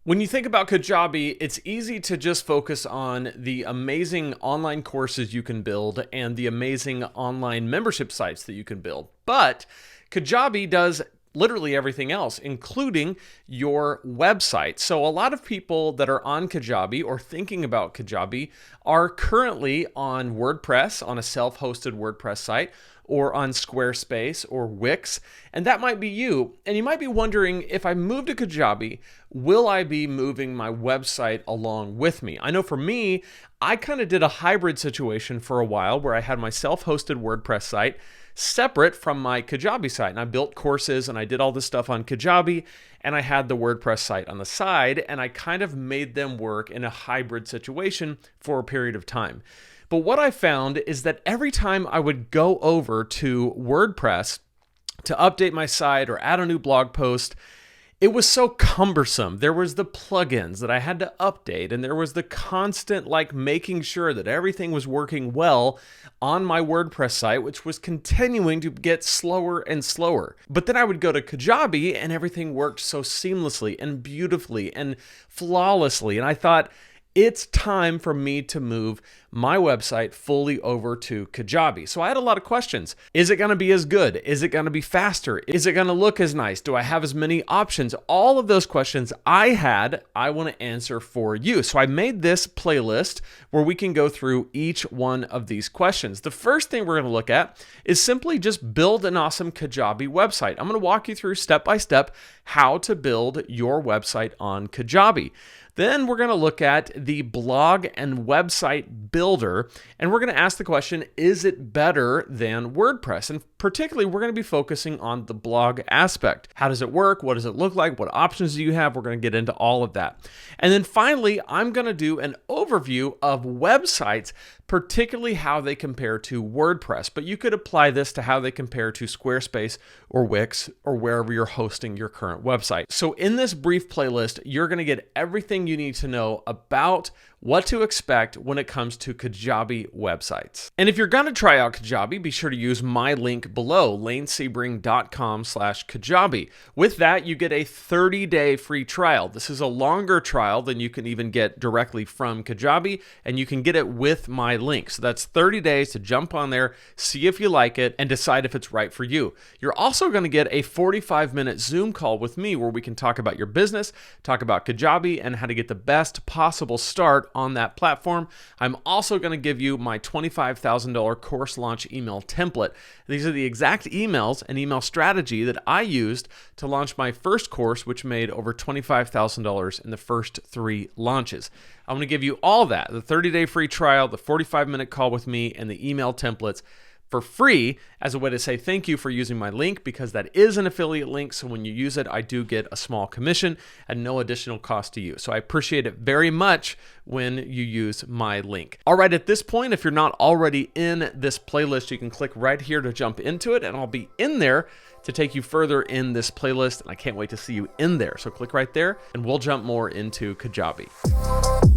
When you think about Kajabi, it's easy to just focus on the amazing online courses you can build and the amazing online membership sites that you can build. But Kajabi does literally everything else, including your website. So a lot of people that are on Kajabi or thinking about Kajabi are currently on WordPress, on a self-hosted WordPress site, or on Squarespace or Wix, and that might be you. And you might be wondering, if I move to Kajabi, will I be moving my website along with me? I know for me, I kind of did a hybrid situation for a while where I had my self-hosted WordPress site separate from my Kajabi site. And I built courses and I did all this stuff on Kajabi, and I had the WordPress site on the side, and I kind of made them work in a hybrid situation for a period of time. But what I found is that every time I would go over to WordPress to update my site or add a new blog post, it was so cumbersome. There was the plugins that I had to update, and there was the constant making sure that everything was working well on my WordPress site, which was continuing to get slower and slower. But then I would go to Kajabi and everything worked so seamlessly and beautifully and flawlessly. And I thought, it's time for me to move my website fully over to Kajabi. So I had a lot of questions. Is it going to be as good? Is it going to be faster? Is it going to look as nice? Do I have as many options? All of those questions I want to answer for you. So I made this playlist where we can go through each one of these questions. The first thing we're going to look at is simply just build an awesome Kajabi website. I'm going to walk you through step by step how to build your website on Kajabi. Then we're going to look at the blog and website builder, and we're going to ask the question, is it better than WordPress? And particularly, we're going to be focusing on the blog aspect. How does it work? What does it look like? What options do you have? We're going to get into all of that. And then finally, I'm going to do an overview of websites, particularly how they compare to WordPress. But you could apply this to how they compare to Squarespace or Wix or wherever you're hosting your current website. So in this brief playlist, you're going to get everything you need to know about what to expect when it comes to Kajabi websites. And if you're going to try out Kajabi, be sure to use my link below, lanesebring.com/Kajabi. With that, you get a 30-day free trial. This is a longer trial than you can even get directly from Kajabi, and you can get it with my link. So that's 30 days to jump on there, see if you like it, and decide if it's right for you. You're also going to get a 45-minute Zoom call with me where we can talk about your business, talk about Kajabi, and how to get the best possible start on that platform. I'm also going to give you my $25,000 course launch email template. These are the exact emails and email strategy that I used to launch my first course, which made over $25,000 in the first 3 launches. I'm going to give you all that, the 30-day free trial, the 45-minute call with me, and the email templates for free as a way to say thank you for using my link, because that is an affiliate link. So when you use it, I do get a small commission and no additional cost to you. So I appreciate it very much when you use my link. All right, at this point, if you're not already in this playlist, you can click right here to jump into it, and I'll be in there to take you further in this playlist. And I can't wait to see you in there. So click right there and we'll jump more into Kajabi.